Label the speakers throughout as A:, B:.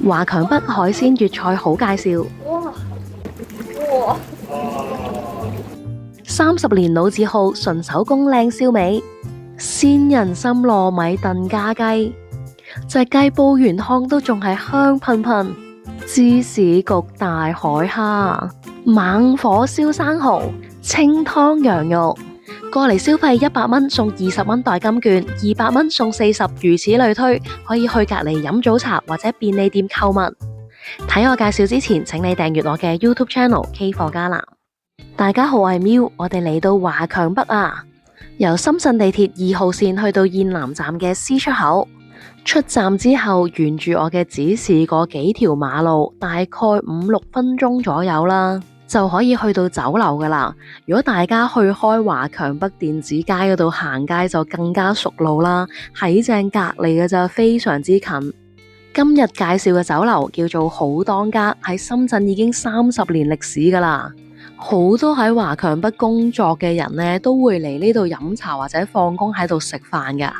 A: 華強北海鮮粵菜好介紹。
B: 哇
A: 30年老字號，純手工靚燒味，鮮人參糯米燉家雞，隻雞煲完湯都仲係香噴噴，芝士焗大海蝦，猛火燒生蠔，清湯羊肉。過嚟消費100蚊送20蚊代金券，200蚊送40，如此類推，可以去隔離飲早茶或者便利店購物。睇我介紹之前，請你訂閱我嘅 YouTube Channel K 貨加南。大家好，我係 Miu，我哋嚟到華強北啊！由深圳地鐵2號線去到燕南站嘅 C 出口，出站之後沿住我嘅指示過幾條馬路，大概5-6分鐘左右啦，就可以去到酒樓噶啦。如果大家去開華強北電子街嗰度行街，就更加熟路啦，喺正隔離嘅就非常之近。今日介紹嘅酒樓叫做好當家，喺深圳已經30年歷史噶啦。好多喺華強北工作嘅人呢，都會嚟呢度飲茶或者放工喺度食飯噶。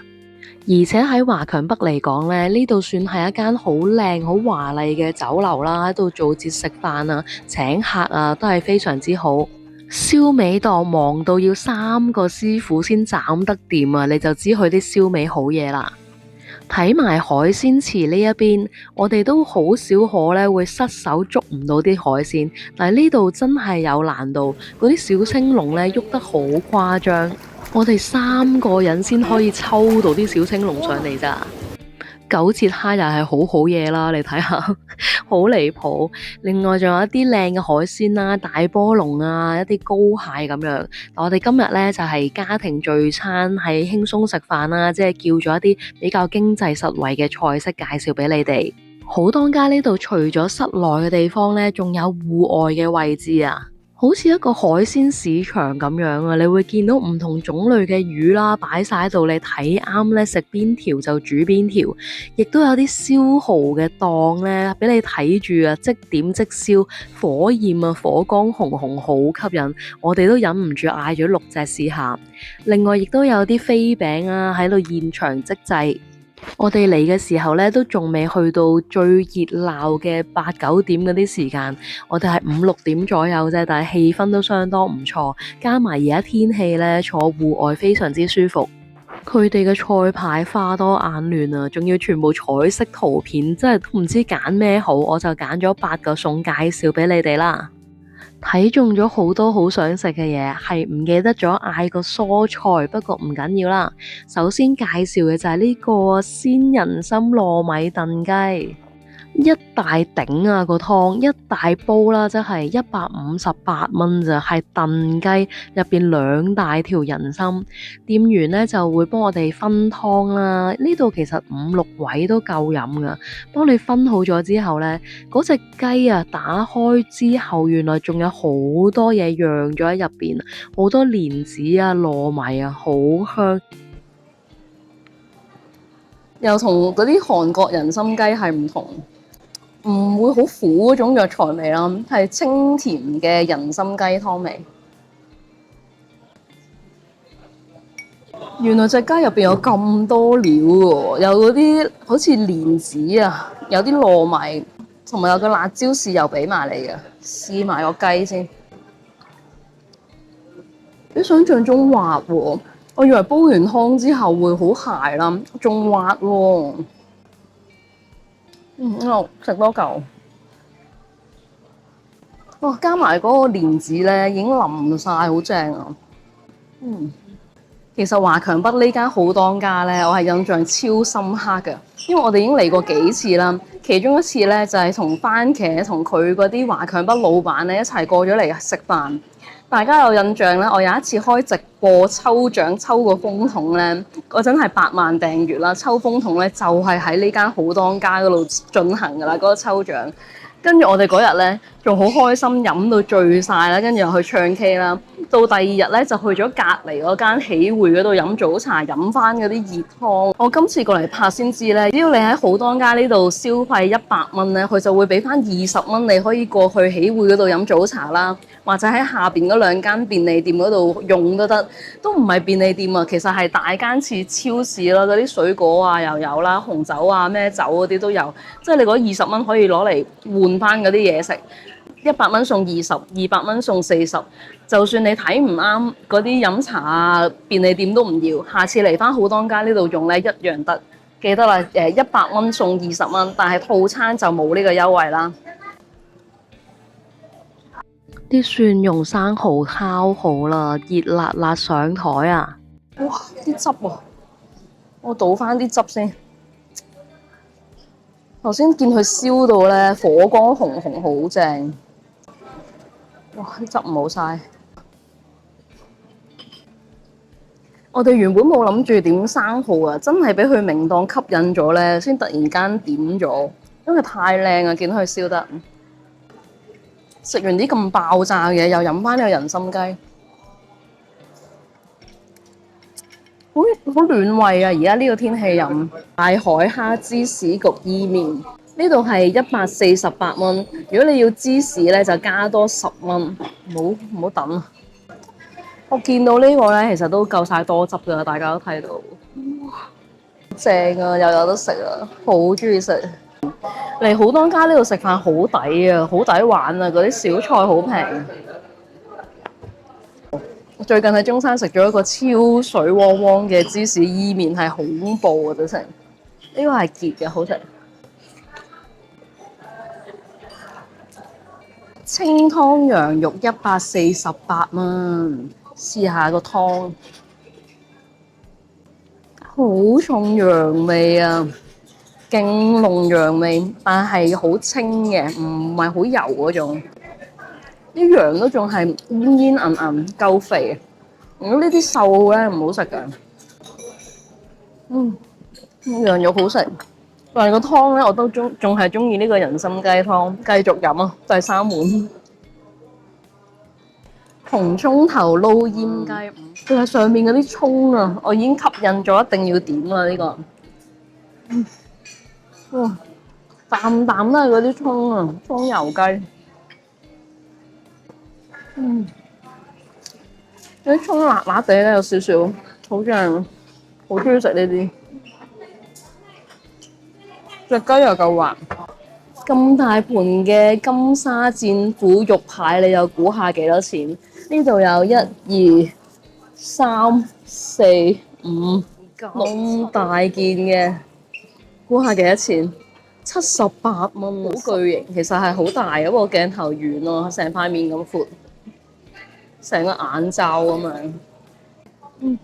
A: 而且喺華強北嚟講呢，呢度算係一間好靚好華麗嘅酒樓啦，喺度做節食飯啊，請客啊，都係非常之好。燒味檔忙到要3個師傅先斬得掂啊，你就知佢啲燒味好嘢啦。睇埋海鮮池呢一邊，我哋都好少可咧會失手捉唔到啲海鮮，但係呢度真係有難度，嗰啲小青龍咧喐得好誇張，我哋3個人先可以抽到啲小青龍上嚟咋。九節蝦又係好好嘢啦，你睇下，好離譜。另外仲有一啲靚嘅海鮮啦，大波龍啊，一啲膏蟹咁樣。我哋今日呢就係家庭聚餐，係輕鬆食飯啦，即係叫咗一啲比較經濟實惠嘅菜式介紹俾你哋。好當家呢度除咗室內嘅地方呢，仲有戶外嘅位置啊。好似一個海鮮市場咁樣啊，你會見到唔同種類嘅魚啦，擺晒喺度，你睇啱咧食邊條就煮邊條，亦都有啲燒蠔嘅檔咧，俾你睇住啊，即點即燒，火焰啊，火光紅紅，好吸引，我哋都忍唔住嗌咗6隻試下。另外亦都有啲飛餅啊喺度現場即製。我哋嚟嘅時候咧，都仲未去到最熱鬧嘅8-9點嗰啲時間，我哋係5-6點左右啫，但係氣氛都相當唔錯，加埋而家天氣咧，坐戶外非常之舒服。佢哋嘅菜牌花多眼亂啊，仲要全部彩色圖片，真係都唔知揀咩好，我就揀咗8個餸介紹俾你哋啦。睇中咗好多好想食嘅嘢，係唔記得咗嗌個蔬菜，不過唔緊要啦。首先介紹嘅就係呢個鮮人參糯米燉雞，一大鼎啊個湯，一大煲啦，即係158蚊咋，係燉雞入邊2大條人參。店員呢就會幫我哋分湯啦，呢度其實5-6位都夠飲噶。幫你分好咗之後呢，嗰隻雞啊打開之後，原來仲有好多嘢釀咗喺入邊，好多蓮子啊、糯米啊，好香。又同嗰啲韓國人參雞係唔同。唔會好苦嗰種藥材味啦，係清甜嘅人參雞湯味。原來隻雞入邊有咁多料喎，有嗰啲好似蓮子啊，有啲糯米，同埋有個辣椒豉油俾埋你嘅。試埋個雞先，比想象中滑喎，我以為煲完湯之後會好柴啦，仲滑喎。食多嚿，哇！加埋嗰個蓮子咧，已經淋晒，好正啊！其實華強北呢間好當家咧，我係印象超深刻嘅，因為我哋已經嚟過幾次啦。其中一次咧就係同番茄同佢嗰啲華強北老闆咧一齊過咗嚟食飯。大家有印象咧，我有一次開直播抽獎抽個風筒咧，嗰陣係8萬訂閱啦。抽風筒咧就係喺呢間好當家嗰度進行噶啦，嗰個抽獎。跟住我哋嗰日咧仲好開心，飲到醉晒啦，跟住又去唱 K 啦。
B: 到第二日咧，就去咗隔離嗰間喜匯嗰度飲早茶，飲翻嗰啲熱湯。我今次過嚟拍先知咧，只要你喺好多家呢度消費100蚊咧，佢就會俾翻20蚊，你可以過去喜匯嗰度飲早茶啦，或者喺下邊嗰兩間便利店嗰度用都得。都唔係便利店啊，其實係大間似超市啦，嗰啲水果啊又有啦，紅酒啊咩酒嗰啲都有，即係你嗰20蚊可以攞嚟換翻嗰啲嘢食。100蚊送20，200蚊送40。就算你睇唔啱嗰啲飲茶啊，便利店都唔要。下次嚟翻好當街呢度用咧一樣得。記得啦，100蚊送20蚊，但係套餐就冇呢個優惠啦。
A: 啲蒜蓉生蠔烤好啦，熱辣辣上台啊！
B: 哇！啲汁喎，我倒翻啲汁先。頭先見佢燒到咧，火光紅紅，好正。哇！啲汁唔好嘥。我哋原本冇諗住點生蠔啊，真係俾佢名檔吸引咗咧，先突然間點咗，因為太靚啊！見到佢燒得，食完啲咁爆炸嘅，又飲翻呢個人參雞，好暖胃啊！而家呢個天氣飲大海蝦芝士焗意麵，呢度係148蚊。如果你要芝士咧，就加多10蚊。唔好等啊！我見到呢個咧，其實都夠晒多汁㗎，大家都睇到，正啊，又有得食啊，好中意食。嚟好多家呢度食飯好抵啊，好抵玩啊！嗰啲小菜好平。最近喺中山食咗一個超水汪汪嘅芝士意麵，係好恐怖啊！真係，呢個係結嘅，好食。清湯羊肉148蚊，試下個湯，好重羊味啊，勁濃羊味，但係好清嘅，唔係好油嗰種。啲羊都仲係煙煙韌韌，夠肥。如果呢啲瘦咧唔好食㗎。羊肉好食，但係個湯咧我都仲係中意呢個人參雞湯，繼續飲啊！第3碗。紅葱頭撈煙雞，佢係上面嗰啲葱啊，我已經吸引咗，一定要點啦呢個。哇，啖啖都係嗰啲葱啊，葱油雞。啲葱辣辣地咧，有少少，好正，好中意食呢啲。隻雞又夠滑，咁大盤嘅金沙戰虎肉排，你又估下幾多錢？呢度有1、2、3、4、5咁大件嘅，估下幾多錢？78蚊，好巨型，其實係好大嘅，不過鏡頭遠咯，成塊面咁闊，成個眼罩咁樣，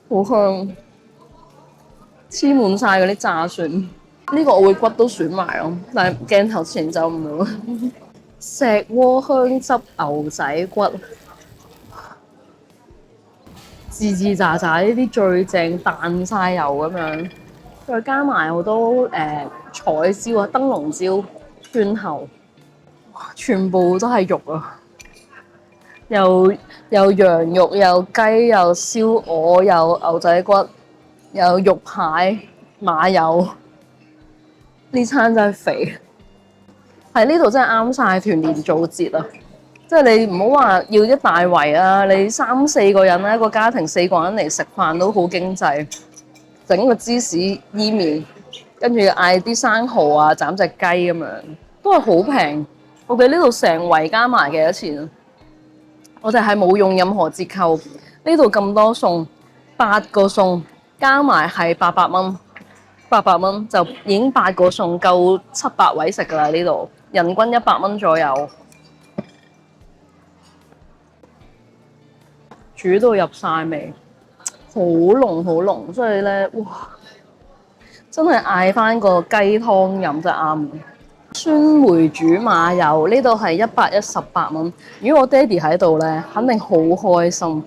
B: 好香，黐滿晒嗰啲炸蒜。呢個我會骨都選埋咯，但係鏡頭前就唔會。石鍋香汁牛仔骨，自自炸炸呢啲最正，彈晒油咁樣，再加埋好多彩椒啊、燈籠椒、蒜頭，全部都係肉啊！又羊肉，又雞，又燒鵝，又牛仔骨，又肉排、馬友，呢餐真係肥。喺呢度真係啱晒團年做節啊！即係你唔好話要一大圍啊，你3、4個人咧，一個家庭4個人嚟食飯都好經濟。整個芝士伊麵，跟住嗌啲生蠔啊、斬隻雞咁樣，都係好平。我哋呢度成圍加埋幾多錢啊？我哋係冇用任何折扣。呢度咁多餸，8個餸加埋係800蚊，800蚊就已經8個餸夠700位食㗎啦！呢度。人均100蚊左右，煮到入晒味，好濃好濃，所以咧，哇！真係嗌翻個雞湯飲就啱。酸梅煮馬友呢度係118蚊，如果我爹哋喺度咧，肯定好開心。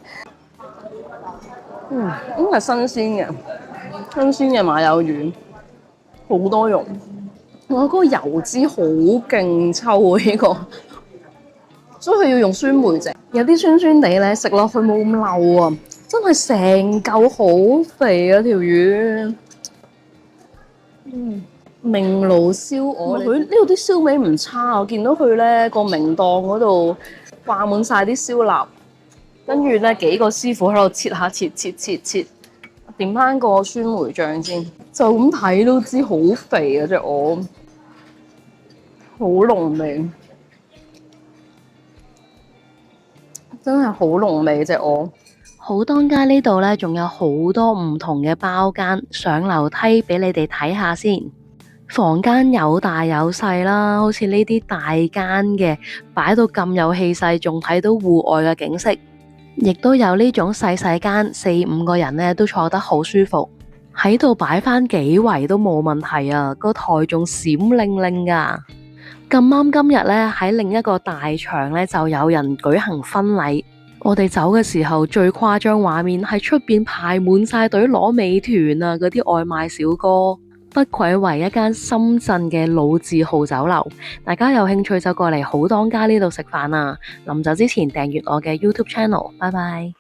B: 應該係新鮮嘅馬友丸，好多肉。哇！嗰個油脂好勁抽喎，呢個所以佢要用酸梅整，有啲酸酸地咧，食落去冇咁漏啊！真係成嚿好肥啊條魚。明爐燒鵝，佢呢度啲燒味唔差，我見到佢咧個明檔嗰度掛滿晒啲燒臘，跟住咧幾個師傅喺度切下切，點翻個酸梅醬先，就咁睇都知好肥啊隻鵝，好濃味，真係好濃味隻鵝。
A: 好當街呢度咧，仲有好多唔同嘅包間，上樓梯俾你哋睇下先。房間有大有細啦，好似呢啲大間嘅擺到咁有氣勢，仲睇到戶外嘅景色，亦都有呢種細細間4-5個人咧都坐得好舒服，喺度擺翻幾圍都冇問題啊！個台仲閃令令噶。咁啱今日咧喺另一個大場咧就有人舉行婚禮，我哋走嘅時候最誇張畫面係出邊排滿晒隊攞美團啊，嗰啲外賣小哥。不愧為一間深圳嘅老字號酒樓，大家有興趣就過嚟好當家呢度食飯啊！臨走之前訂閱我嘅 YouTube channel，拜拜。